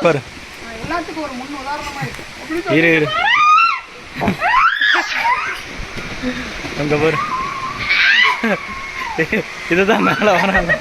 பாரு எல்லாத்துக்கும் ஒரு முன் உதாரணமா இருக்கு. இரு இரு அங்க பாரு இதுதான் மேலே வராங்க.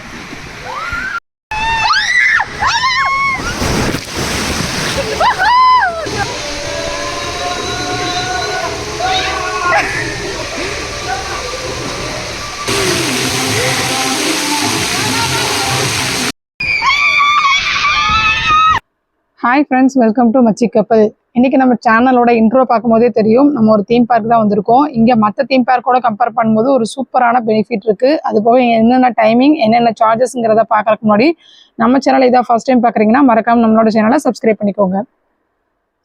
ஹாய் ஃப்ரெண்ட்ஸ், வெல்கம் டு மச்சி கப்பல். இன்னைக்கு நம்ம சேனலோட இன்ட்ரோ பார்க்கும்போதே தெரியும் நம்ம ஒரு தீம் பார்க் தான் வந்திருக்கோம். இங்கே மற்ற தீம் பார்க்கோட கம்பேர் பண்ணும்போது ஒரு சூப்பரான பெனிஃபிட் இருக்குது. அது போக என்னென்ன டைமிங் என்னென்ன சார்ஜஸ்ங்கிறத பார்க்கறதுக்கு முன்னாடி நம்ம சேனலை இதாக ஃபர்ஸ்ட் டைம் பார்க்குறீங்கன்னா மறக்காம நம்மளோட சேனலை சப்ஸ்கிரைப் பண்ணிக்கோங்க.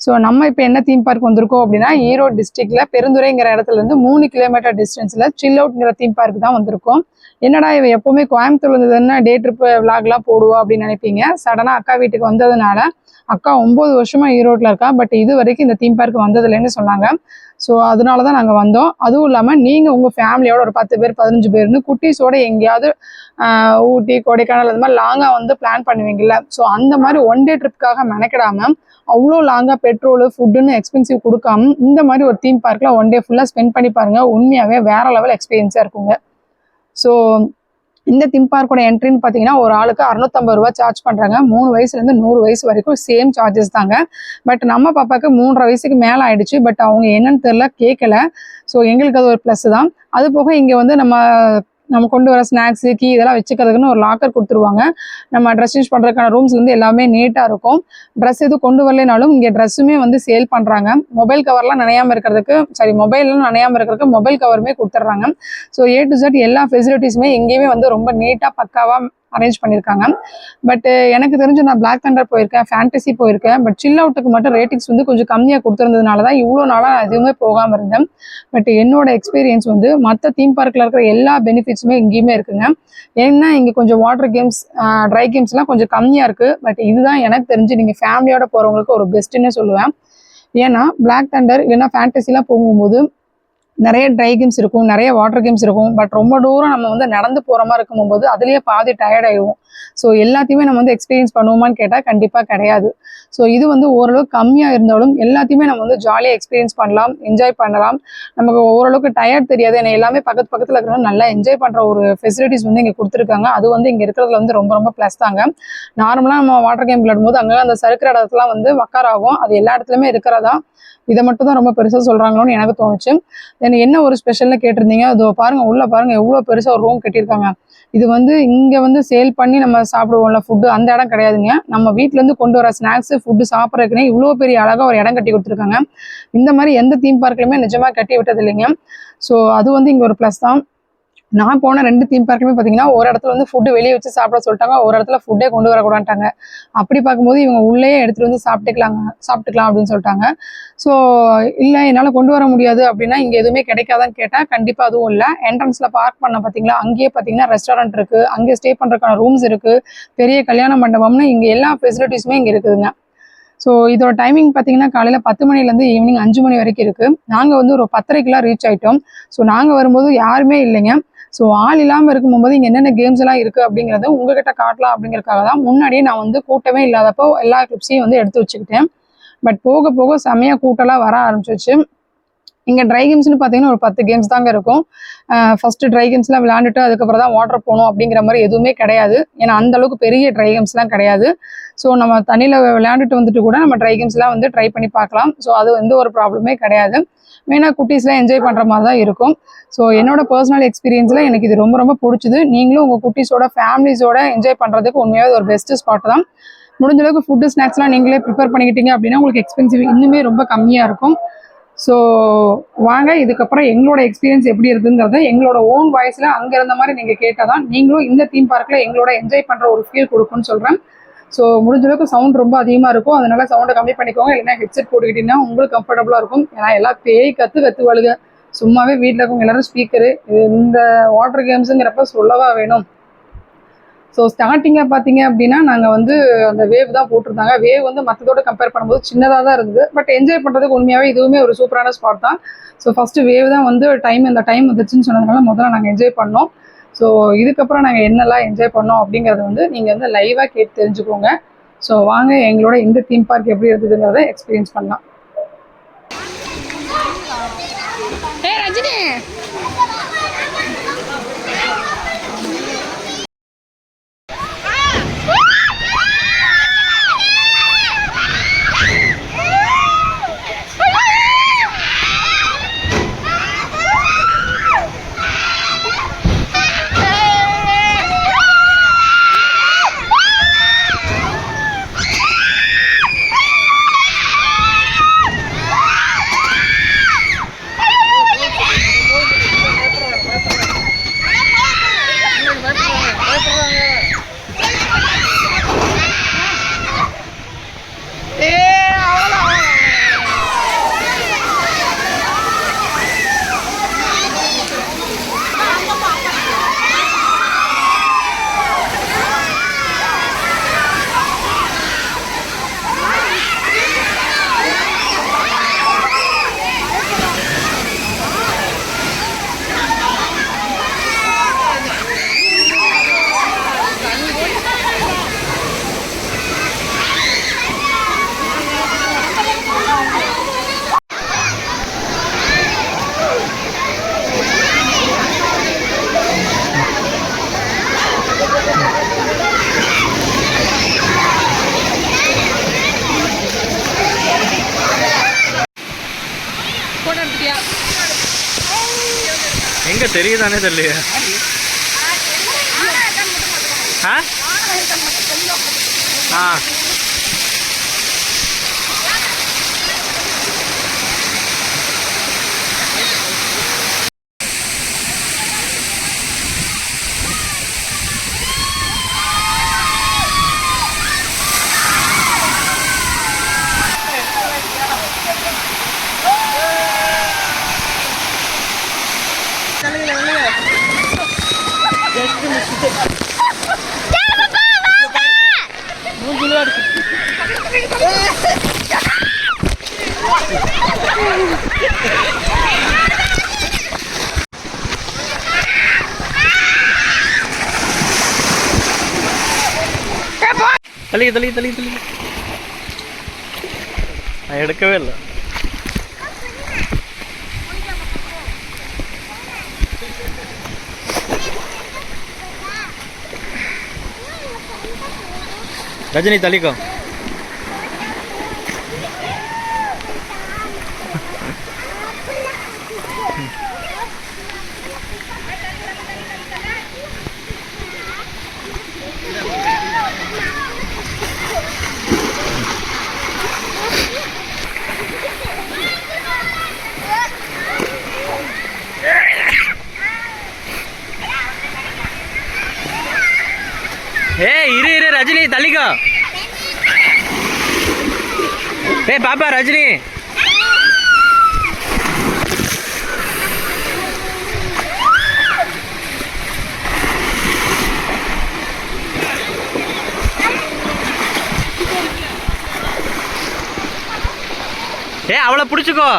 ஸோ நம்ம இப்போ என்ன தீம் பார்க் வந்திருக்கோம் அப்படின்னா ஈரோடு டிஸ்ட்ரிக்ட்ல பெருந்துறைங்கிற இடத்துல இருந்து 3 கிலோமீட்டர் டிஸ்டன்ஸில் சில் அவுட்ங்கிற தீம் பார்க் தான் வந்திருக்கோம். என்னடா இவ எப்பவுமே கோயம்புத்தூர் வந்ததுன்னா டே ட்ரிப் விளாக்லாம் போடுவா அப்படின்னு நினைப்பீங்க. சடனாக அக்கா வீட்டுக்கு வந்ததுனால அக்கா 9 வருஷமா ஈரோட்டில் இருக்கா. பட் இது வரைக்கும் இந்த தீம் பார்க் வந்ததுலேன்னு சொன்னாங்க. ஸோ அதனால தான் நாங்கள் வந்தோம். அதுவும் இல்லாமல் நீங்கள் உங்கள் ஃபேமிலியோட ஒரு 10 பேர் 15 பேர்னு குட்டீஸோட எங்கேயாவது ஊட்டி கொடைக்கானல் அந்த மாதிரி லாங்காக வந்து பிளான் பண்ணுவீங்கல்ல. ஸோ அந்த மாதிரி ஒன் டே ட்ரிப்காக மெனக்கிடாம அவ்வளோ லாங்காக பெட்ரோலு ஃபுட்டுன்னு எக்ஸ்பென்சிவ் கொடுக்காம இந்த மாதிரி ஒரு தீம் பார்க்கில் ஒன் டே ஃபுல்லாக ஸ்பெண்ட் பண்ணி பாருங்கள். உண்மையாகவே வேற லெவல் எக்ஸ்பீரியன்ஸாக இருக்குங்க. ஸோ இந்த தீம் பார்க்கோட என்ட்ரின்னு பார்த்தீங்கன்னா ஒரு ஆளுக்கு 650 ரூபா சார்ஜ் பண்ணுறாங்க. 3 வயசுலேருந்து 100 வயசு வரைக்கும் சேம் சார்ஜஸ் தாங்க. பட் நம்ம பாப்பாவுக்கு 3.5 வயசுக்கு மேலே ஆயிடுச்சு. பட் அவங்க என்னன்னு தெரியல கேட்கல. ஸோ எங்களுக்கு அது ஒரு ப்ளஸ் தான். அது போக இங்கே வந்து நம்ம கொண்டு வர ஸ்நாக்ஸு கீ இதெல்லாம் வச்சுக்கிறதுக்குன்னு ஒரு லாக்கர் கொடுத்துருவாங்க. நம்ம ட்ரெஸ் சேஞ்ச் பண்ணுறதுக்கான ரூம்ஸ் வந்து எல்லாமே நீட்டாக இருக்கும். ட்ரெஸ் எதுவும் கொண்டு வரலைனாலும் இங்கே ட்ரெஸ்ஸுமே வந்து சேல் பண்ணுறாங்க. மொபைல் கவர்லாம் நனையாமல் இருக்கிறதுக்கு மொபைல்லாம் நனையாமல் இருக்கிறதுக்கு மொபைல் கவருமே கொடுத்துட்றாங்க. ஸோ A to Z எல்லா ஃபெசிலிட்டிஸுமே எங்கேயுமே வந்து ரொம்ப நீட்டாக பக்காவாக அரேஞ்ச் பண்ணியிருக்காங்க. பட் எனக்கு தெரிஞ்சு நான் பிளாக் தண்டர் போயிருக்கேன், ஃபேண்டசி போயிருக்கேன். பட் சில் அவுட்டுக்கு மட்டும் ரேட்டிங்ஸ் வந்து கொஞ்சம் கம்மியாக கொடுத்துருந்ததுனால தான் இவ்வளோ நாளாக எதுவுமே போகாமல் இருந்தேன். பட் என்னோட எக்ஸ்பீரியன்ஸ் வந்து மற்ற தீம் பார்க்கில் இருக்கிற எல்லா பெனிஃபிட்ஸுமே இங்கேயுமே இருக்குங்க. ஏன்னா இங்கே கொஞ்சம் வாட்டர் கேம்ஸ் ட்ரை கேம்ஸ்லாம் கொஞ்சம் கம்மியாக இருக்குது. பட் இதுதான் எனக்கு தெரிஞ்சு நீங்கள் ஃபேமிலியோட போகிறவங்களுக்கு ஒரு பெஸ்ட்டுன்னு சொல்லுவேன். ஏன்னா பிளாக் தண்டர் இல்லைன்னா ஃபேண்டசிலாம் போகும்போது நிறைய ட்ரை கேம்ஸ் இருக்கும், நிறைய வாட்டர் கேம்ஸ் இருக்கும். பட் ரொம்ப தூரம் நம்ம வந்து நடந்து போகிற மாதிரி இருக்கும்போது அதுலேயே பாதி டயர்ட் ஆகிடுவோம். ஸோ எல்லாத்தையுமே நம்ம வந்து எக்ஸ்பீரியன்ஸ் பண்ணுவோமான்னு கேட்டால் கண்டிப்பாக கிடையாது. ஸோ இது வந்து ஓரளவுக்கு கம்மியாக இருந்தாலும் எல்லாத்தையுமே நம்ம வந்து ஜாலியாக எக்ஸ்பீரியன்ஸ் பண்ணலாம், என்ஜாய் பண்ணலாம். நமக்கு ஓரளவுக்கு டயர்ட் தெரியாது. ஏன்னா எல்லாமே பக்கத்தில் இருக்கிறவங்க நல்லா என்ஜாய் பண்ணுற ஒரு ஃபெசிலிட்டிஸ் வந்து இங்கே கொடுத்துருக்காங்க. அது வந்து இங்கே இருக்கிறதுல வந்து ரொம்ப ரொம்ப ப்ளஸ் தாங்க. நார்மலாக நம்ம வாட்டர் கேம் விளையாடும்போது அங்கே அந்த சறுக்கிற இடத்துலாம் வந்து வக்கார் ஆகும். அது எல்லா இடத்துலையுமே இருக்கிறதா. இதை மட்டும் தான் ரொம்ப பெருசாக சொல்கிறாங்களோன்னு எனக்கு தோணுச்சு. தென் என்ன ஒரு ஸ்பெஷல்னு கேட்டிருந்தீங்க. அது பாருங்கள், உள்ளே பாருங்கள் எவ்வளோ பெருசாக ஒரு ரூம் கட்டியிருக்காங்க. இது வந்து இங்கே வந்து சேல் பண்ணி நம்ம சாப்பிடுவோம்ல ஃபுட்டு, அந்த இடம் கிடையாதுங்க. நம்ம வீட்டிலேருந்து கொண்டு வர ஸ்நாக்ஸு ஃபுட்டு சாப்பிட்றதுக்குன்னே இவ்வளோ பெரிய அழகாக ஒரு இடம் கட்டி கொடுத்துருக்காங்க. இந்த மாதிரி எந்த தீம் பார்க்லையுமே நிஜமாக கட்டி விட்டது இல்லைங்க. ஸோ அது வந்து இங்கே ஒரு ப்ளஸ் தான். நான் போன 2 தீம் பார்க்குமே பார்த்தீங்கன்னா ஒரு இடத்துல வந்து ஃபுட்டு வெளியே வச்சு சாப்பிட சொல்லிட்டாங்க, ஒரு இடத்துல ஃபுட்டே கொண்டு வரக்கூடாதுட்டாங்க. அப்படி பார்க்கும்போது இவங்க உள்ளேயே எடுத்துகிட்டு வந்து சாப்பிட்டுக்கலாம் அப்படின்னு சொல்லிட்டாங்க. ஸோ இல்லை என்னால் கொண்டு வர முடியாது அப்படின்னா இங்கே எதுவுமே கிடைக்காதான்னு கேட்டால் கண்டிப்பாக அதுவும் இல்லை. என்ட்ரன்ஸில் பார்க் பண்ண பார்த்தீங்களா, அங்கேயே பார்த்தீங்கன்னா ரெஸ்டாரண்ட் இருக்குது, அங்கே ஸ்டே பண்ணுறதுக்கான ரூம்ஸ் இருக்குது, பெரிய கல்யாண மண்டபம்னு இங்கே எல்லா ஃபெசிலிட்டிஸுமே இங்கே இருக்குதுங்க. ஸோ இதோட டைமிங் பார்த்தீங்கன்னா காலையில் 10 மணிலேருந்து ஈவினிங் 5 மணி வரைக்கும் இருக்குது. நாங்கள் வந்து ஒரு 10:30க்கெலாம் ரீச் ஆகிட்டோம். ஸோ நாங்கள் வரும்போது யாருமே இல்லைங்க. ஸோ ஆள் இல்லாமல் இருக்கும்போது இங்கே என்னென்ன கேம்ஸ் எல்லாம் இருக்குது அப்படிங்கிறத உங்ககிட்ட காட்டலாம் அப்படிங்கிறதுக்காக தான் முன்னாடியே நான் வந்து கூட்டமே இல்லாதப்போ எல்லா கிளிப்ஸையும் வந்து எடுத்து வச்சுக்கிட்டேன். பட் போக போக செமையாக கூட்டலாம் வர ஆரம்பிச்சிச்சு. இங்கே ட்ரை கேம்ஸ்னு பார்த்தீங்கன்னா ஒரு 10 கேம்ஸ் தாங்க இருக்கும். ஃபஸ்ட்டு ட்ரை கேம்ஸ்லாம் விளையாண்டுட்டு அதுக்கப்புறம் தான் வாட்டர் போகணும் அப்படிங்கிற மாதிரி எதுவுமே கிடையாது. ஏன்னா அந்தளவுக்கு பெரிய ட்ரை கேம்ஸ்லாம் கிடையாது. ஸோ நம்ம தண்ணியில் விளையாண்டுட்டு வந்துட்டு கூட நம்ம ட்ரை கேம்ஸ்லாம் வந்து ட்ரை பண்ணி பார்க்கலாம். ஸோ அது எந்த ஒரு ப்ராப்ளமே கிடையாது. மெயினாக குட்டீஸ்லாம் என்ஜாய் பண்ணுற மாதிரி தான் இருக்கும். ஸோ என்னோட பர்சனல் எக்ஸ்பீரியன்ஸில் எனக்கு இது ரொம்ப ரொம்ப பிடிச்சிது. நீங்களும் உங்கள் குட்டீஸோட ஃபேமிலிஸோட என்ஜாய் பண்ணுறதுக்கு உண்மையாகவே ஒரு பெஸ்ட்டு ஸ்பாட் தான். முடிஞ்ச அளவுக்கு ஃபுட்டு ஸ்நாக்ஸ்லாம் நீங்களே ப்ரிப்பேர் பண்ணிக்கிட்டீங்க அப்படின்னா உங்களுக்கு எக்ஸ்பென்சிவ் இன்னுமே ரொம்ப கம்மியாக இருக்கும். ஸோ வாங்க இதுக்கப்புறம் எங்களோட எக்ஸ்பீரியன்ஸ் எப்படி இருக்குங்கிறத எங்களோட ஓன் வாய்ஸில் அங்கே இருந்த மாதிரி நீங்கள் கேட்டால் தான் நீங்களும் இந்த தீம் பார்க்கில் எங்களோட என்ஜாய் பண்ணுற ஒரு ஃபீல் கொடுக்குன்னு சொல்கிறேன். ஸோ முடிஞ்ச அளவுக்கு சவுண்ட் ரொம்ப அதிகமாக இருக்கும், அதனால சவுண்டை கம்மி பண்ணிக்கோங்க. இல்லைன்னா ஹெட்செட் போட்டுக்கிட்டீங்கன்னா உங்களுக்கு கம்ஃபர்டபுளாக இருக்கும். ஏன்னா எல்லாம் கற்று வழுக சும்மாவே வீட்டில் இருக்கவங்க எல்லாரும் ஸ்பீக்கரு. இந்த வாட்டர் கேம்ஸுங்கிறப்ப சொல்லவா வேணும். ஸோ ஸ்டார்டிங்காக பார்த்தீங்க அப்படின்னா நாங்கள் வந்து அந்த வேவ் தான் போட்டிருந்தாங்க. வேவ் வந்து மற்றதோட கம்பேர் பண்ணும்போது சின்னதாக தான் இருந்தது. பட் என்ஜாய் பண்ணுறதுக்கு உண்மையாகவே இதுவுமே ஒரு சூப்பரான ஸ்பாட் தான். ஸோ ஃபஸ்ட்டு வேவ் தான் வந்து இந்த டைம் வந்துச்சுன்னு சொன்னதுனால முதல்ல நாங்கள் என்ஜாய் பண்ணோம். ஸோ இதுக்கப்புறம் நாங்கள் என்னெல்லாம் என்ஜாய் பண்ணோம் அப்படிங்கிறத வந்து நீங்கள் வந்து லைவாக கேட்டு தெரிஞ்சுக்கோங்க. ஸோ வாங்க எங்களோட இந்த தீம் பார்க் எப்படி இருந்ததுங்கிறத எக்ஸ்பீரியன்ஸ் பண்ணலாம். ரஜினி எங்க தெரியுதானே தெரியலையா? ஆ தள்ளி தள்ளி தள்ளி தள்ளி நான் எடுக்கவே இல்லை. ரஜினி தள்ளிக்கோ. இரு இரு ரஜினி தள்ளிக்கோ. பாப்பா ரஜினி அவளை பிடிச்சுக்கோ.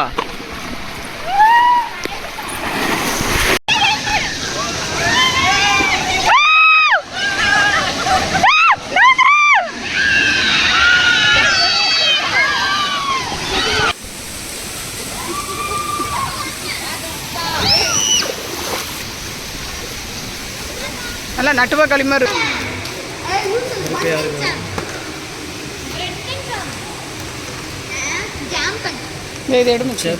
நல்லா நட்டுவா களிமாரு இது எடுமிச்சு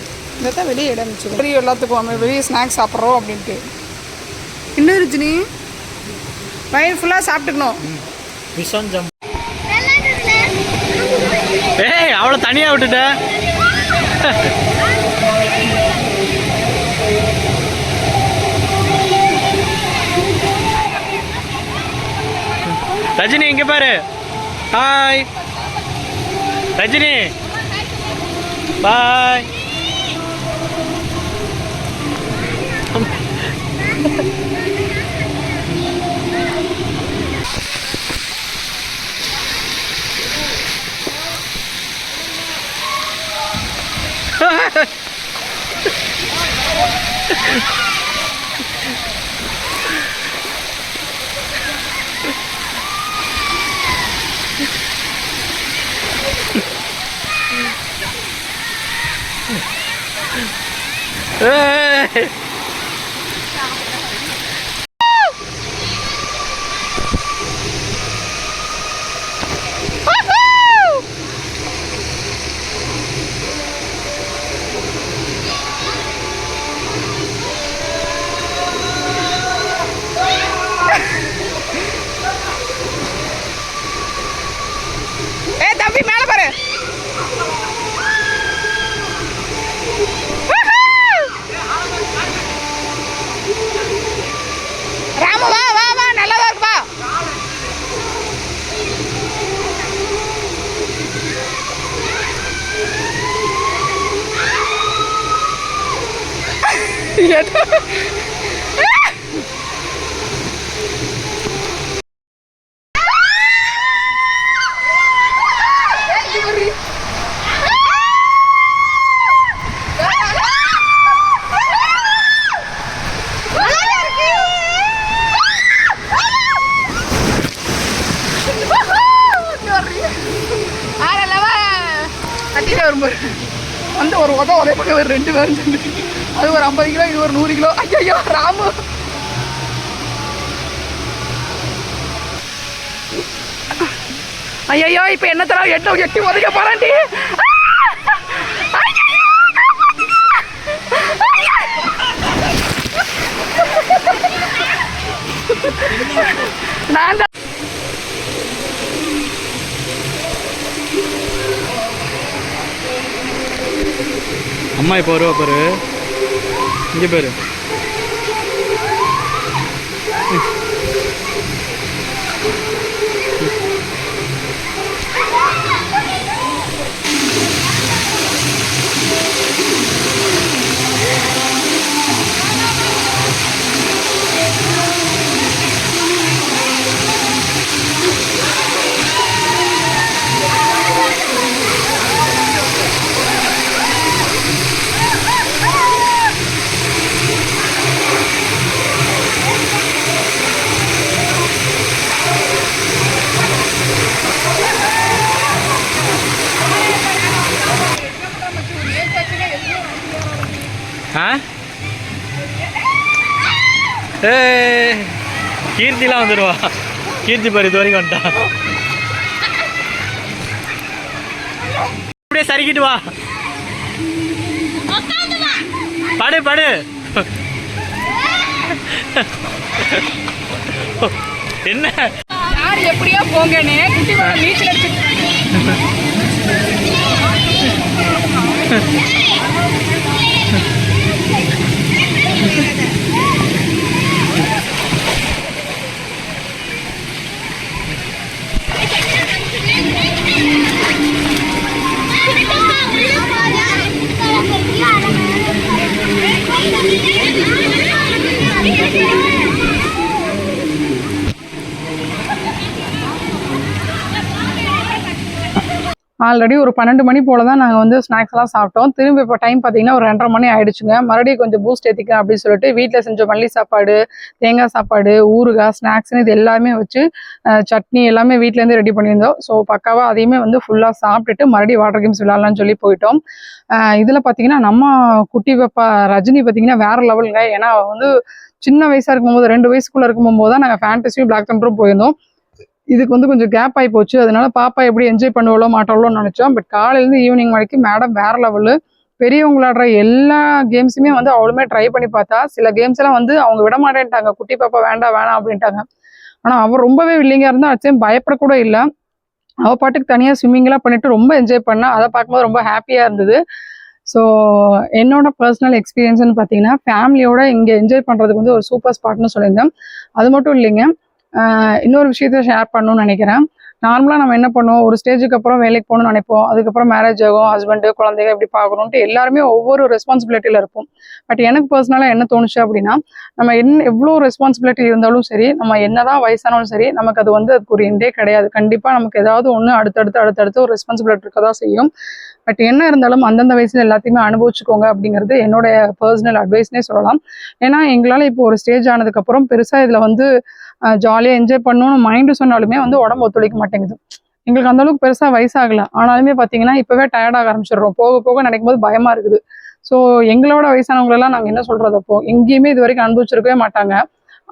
இதான் வெளியே இடமிச்சு வெளியே எல்லாத்துக்கும் வெளியே ஸ்நாக்ஸ் சாப்பிட்றோம் அப்படின்ட்டு. இன்னும் ரஜினி வயிறு ஃபுல்லாக சாப்பிட்டுக்கணும். அவளை தனியாக விட்டுட்ட. ரஜினி இங்க பாரு. ஹாய் ரஜினி பாய். ஏய். தம்பி மேல பாரு. ராமு வா வா வா, நல்லதா இருக்கு வா. வந்து ஒரு உதவ பக்கம் ஒரு 2 பேரும் சேர்ந்து அது ஒரு 50 கிலோ, இது ஒரு 100 கிலோ. ஐயோ ராமு, ஐயோ இப்ப என்ன தர எட்டி உதைக்க போறாண்டி. நான் அம்மா இப்போ வருவா பாரு, இங்கே பாரு. ஆ ஏய், கீர்த்திலாம் வந்துடுவா. கீர்த்தி பாரு இது வரைக்கும் வந்துட்டா. அப்படியே சரிக்கிட்டு வா. படு படு. என்ன யார் எப்படியா போங்கன்னு குட்டி மேல நீச்சல் அடிச்சு. ஆல்ரெடி ஒரு 12 மணி போல தான் நாங்கள் வந்து ஸ்நாக்ஸ் எல்லாம் சாப்பிட்டோம். திரும்ப இப்போ டைம் பார்த்தீங்கன்னா ஒரு 2:30 மணி ஆயிடுச்சுங்க. மறுபடியும் கொஞ்சம் பூஸ்ட் ஏற்றிக்கலாம் அப்படின்னு சொல்லிட்டு வீட்டில் செஞ்ச மல்லி சாப்பாடு, தேங்காய் சாப்பாடு, ஊறுகாய், ஸ்நாக்ஸ்னு இது எல்லாமே வச்சு சட்னி எல்லாமே வீட்டிலேருந்து ரெடி பண்ணியிருந்தோம். ஸோ பக்காவாக அதையுமே வந்து ஃபுல்லாக சாப்பிட்டுட்டு மறுபடியும் வாட்டர் கேம்ஸ் விளையாடலாம்னு சொல்லி போயிட்டோம். இதில் பார்த்தீங்கன்னா நம்ம குட்டி பாப்பா ரஜினி பார்த்தீங்கன்னா வேற லெவலுங்க. ஏன்னா வந்து சின்ன வயசாக இருக்கும்போது 2 வயசுக்குள்ளே இருக்கும்போது தான் நாங்கள் ஃபேண்டஸியும் பிளாக் தண்டரும் போயிருந்தோம். இதுக்கு வந்து கொஞ்சம் கேப் ஆகி போச்சு. அதனால பாப்பா எப்படி என்ஜாய் பண்ணுவாளோ மாட்டாளோன்னு நினைச்சோம். பட் காலையிலேருந்து ஈவினிங் வரைக்கும் மேடம் வேற லெவலு. பெரியவங்க விளையாடுற எல்லா கேம்ஸுமே வந்து அவளுமே ட்ரை பண்ணி பார்த்தா. சில கேம்ஸ் எல்லாம் வந்து அவங்க விட மாட்டேன்ட்டாங்க, குட்டி பாப்பா வேண்டாம் வேணாம் அப்படின்ட்டாங்க. ஆனால் அவள் ரொம்பவே வில்லிங்கா இருந்தா, அச்சையும் பயப்படக்கூட இல்லை. அவள் பாட்டுக்கு தனியாக ஸ்விம்மிங்லாம் பண்ணிட்டு ரொம்ப என்ஜாய் பண்ணா. அதை பார்க்கும்போது ரொம்ப ஹாப்பியாக இருந்தது. ஸோ என்னோட பர்சனல் எக்ஸ்பீரியன்ஸ்னு பார்த்தீங்கன்னா, ஃபேமிலியோட இங்கே என்ஜாய் பண்ணுறதுக்கு வந்து ஒரு சூப்பர் ஸ்பாட்னு சொல்லியிருந்தேன். அது மட்டும் இல்லைங்க, இன்னொரு விஷயத்த ஷேர் பண்ணணும்னு நினைக்கிறேன். நார்மலாக நம்ம என்ன பண்ணுவோம், ஒரு ஸ்டேஜுக்கு அப்புறம் வேலைக்கு போகணும்னு நினைப்போம். அதுக்கப்புறம் மேரேஜ் ஆகும், ஹஸ்பண்டு குழந்தைங்க இப்படி பார்க்கணுன்ட்டு எல்லாருமே ஒவ்வொரு ரெஸ்பான்சிபிலிட்டியில் இருப்போம். பட் எனக்கு பர்சனலாக என்ன தோணுச்சு அப்படின்னா, நம்ம எவ்வளோ ரெஸ்பான்சிபிலிட்டி இருந்தாலும் சரி, நம்ம என்னதான் வயசானாலும் சரி, நமக்கு அது வந்து அதுக்கு ஒரு எண்டே கிடையாது. கண்டிப்பாக நமக்கு ஏதாவது ஒன்று அடுத்தடுத்து ஒரு ரெஸ்பான்சிபிலிட்டி இருக்க தான் செய்யும். பட் என்ன இருந்தாலும் அந்தந்த வயசுல எல்லாத்தையுமே அனுபவிச்சுக்கோங்க அப்படிங்கிறது என்னோட பர்சனல் அட்வைஸ்னே சொல்லலாம். ஏன்னா எங்களால் இப்போ ஒரு ஸ்டேஜ் ஆனதுக்கப்புறம் பெருசாக இதில் வந்து ஜாலியாக என்ஜாய் பண்ணணும்னு மைண்டு சொன்னாலுமே வந்து உடம்பு ஒத்துழைக்க மாட்டேங்குது. எங்களுக்கு அந்த அளவுக்கு பெருசாக வயசாகலை, ஆனாலுமே பார்த்தீங்கன்னா இப்போவே டயர்டாக ஆரம்பிச்சிடுறோம். போக போக நினைக்கும் போது பயமாக இருக்குது. ஸோ எங்களோட வயசானவங்களெல்லாம் நாங்கள் என்ன சொல்கிறது, அப்போ எங்கேயுமே இது வரைக்கும் அனுபவிச்சிருக்கவே மாட்டாங்க.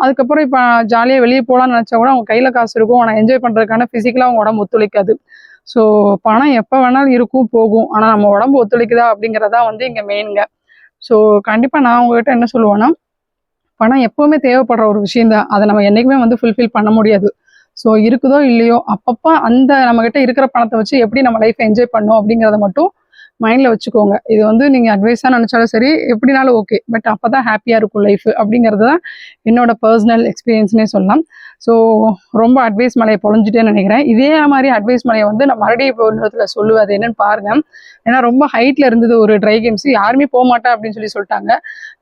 அதுக்கப்புறம் இப்போ ஜாலியாக வெளியே போகலான்னு நினச்சா கூட அவங்க கையில் காசு இருக்கும், ஆனால் என்ஜாய் பண்ணுறதுக்கான ஃபிசிக்கலாக அவங்க உடம்பு ஒத்துழைக்காது. ஸோ பணம் எப்போ வேணாலும் இருக்கும் போகும், ஆனால் நம்ம உடம்பு ஒத்துழைக்குதா அப்படிங்கிறதா வந்து இங்கே மெயினுங்க. ஸோ கண்டிப்பாக நான் உங்ககிட்ட என்ன சொல்லுவேன்னா, பணம் எப்போவுமே தேவைப்படுற ஒரு விஷயந்தான், அதை நம்ம என்றைக்குமே வந்து ஃபுல்ஃபில் பண்ண முடியாது. ஸோ இருக்குதோ இல்லையோ அப்பப்போ அந்த நம்மக்கிட்ட இருக்கிற பணத்தை வச்சு எப்படி நம்ம லைஃப்பை என்ஜாய் பண்ணணும் அப்படிங்கிறத மட்டும் மைண்டில் வச்சுக்கோங்க. இது வந்து நீங்கள் அட்வைஸாக நினச்சாலும் சரி, எப்படினாலும் ஓகே, பட் அப்போ தான் ஹாப்பியாக இருக்கும் லைஃப் அப்படிங்கிறது தான் என்னோட பர்சனல் எக்ஸ்பீரியன்ஸ்னே சொல்லலாம். ஸோ ரொம்ப அட்வைஸ் மலையை பொழிஞ்சிட்டேன்னு நினைக்கிறேன். இதே மாதிரி அட்வைஸ் மலையை வந்து நான் மறுபடியும் இப்போ இன்னொருத்தில் சொல்லுவேன், அது என்னன்னு பாருங்கள். ஏன்னா ரொம்ப ஹைட்டில் இருந்தது ஒரு ட்ரை கேம்ஸ், யாருமே போக மாட்டேன் அப்படின்னு சொல்லிட்டாங்க.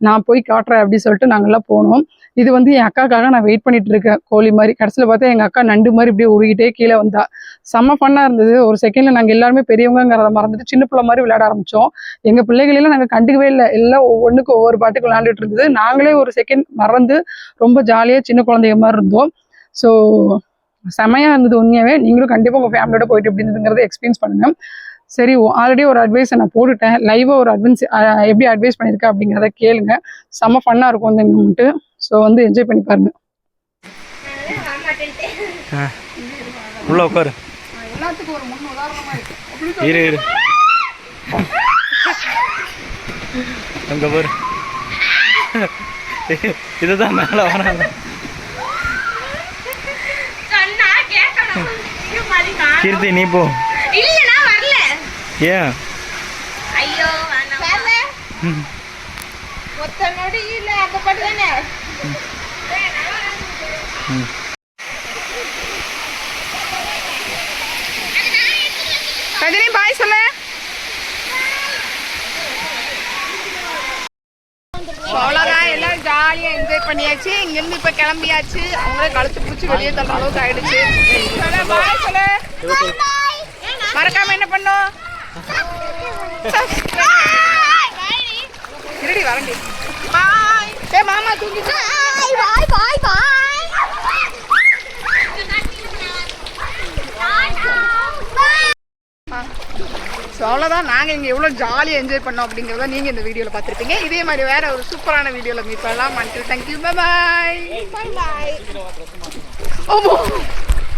நான் போய் காட்டுறேன் அப்படின்னு சொல்லிட்டு நாங்கள்லாம் போனோம். இது வந்து என் அக்காக்காக நான் வெயிட் பண்ணிட்டு இருக்கேன், கோழி மாதிரி. கடைசியில் பார்த்தா எங்கள் அக்கா நண்டு மாதிரி இப்படியே உருகிட்டே கீழே வந்தா. செம்ம ஃபன்னாக இருந்தது. ஒரு செகண்டில் நாங்கள் எல்லாருமே பெரியவங்கிறத மறந்துட்டு சின்ன பிள்ளை மாதிரி விளையாட ஆரம்பித்தோம். எங்கள் பிள்ளைகளெல்லாம் நாங்கள் கண்டுக்கவே இல்லை, எல்லாம் ஒவ்வொன்றுக்கும் ஒவ்வொரு பாட்டுக்கு விளையாண்டுட்டு இருந்தது. நாங்களே ஒரு செகண்ட் மறந்து ரொம்ப ஜாலியாக சின்ன குழந்தைங்க மாதிரி இருந்தோம். ஸோ செமையாக இருந்தது உண்மையாகவே. நீங்களும் கண்டிப்பாக உங்கள் ஃபேமிலியோட போயிட்டு எப்படி இருந்ததுங்கிறத எக்ஸ்பீரியன்ஸ் பண்ணுங்கள். சரி, ஆல்ரெடி ஒரு அட்வைஸை நான் போட்டுட்டேன், லைவாக ஒரு அட்வைஸ் எப்படி அட்வைஸ் பண்ணியிருக்கேன் அப்படிங்கிறத கேளுங்க. செம்ம ஃபன்னாக இருக்கும் இந்த மூமெண்ட்டு. ஸோ வந்து என்ஜாய் பண்ணி பாருங்க. உள்ள உட்காரு. எல்லாத்துக்கும் ஒரு முன் உதாரணமாக இருக்கு. இரு இரு அங்கே பாரு, இதுதான் மேலே வராங்க. கீர்த்தி நீ போ. ஏன்? ஐயோ ஒத்த நொடி இல்ல அந்த பாட்டு தானே. கஜினி பாய் சொல்லு. அவ்வளோதான், எல்லாம் ஜாலியாக என்ஜாய் பண்ணியாச்சு. இங்கேருந்து இப்போ கிளம்பியாச்சு. அவங்களே கழுத்து பிடிச்சி வெளியே தள்ள அளவுக்கு ஆயிடுச்சு. பாய் சொல்லு. மறக்காம என்ன பண்ணும், இருடி வரண்டி. பாய். ஏ மாமா தூங்கிச்சு. பாய் பாய் பாய். ஸோ அவ்வளோதான், நாங்கள் இங்கே எவ்வளோ ஜாலியாக என்ஜாய் பண்ணோம் அப்படிங்கிறத நீங்கள் இந்த வீடியோவில் பார்த்துருப்பீங்க. இதே மாதிரி வேறு ஒரு சூப்பரான வீடியோவில் மீட் பண்ணலாம். Until thank you, bye bye. Bye bye. ஓ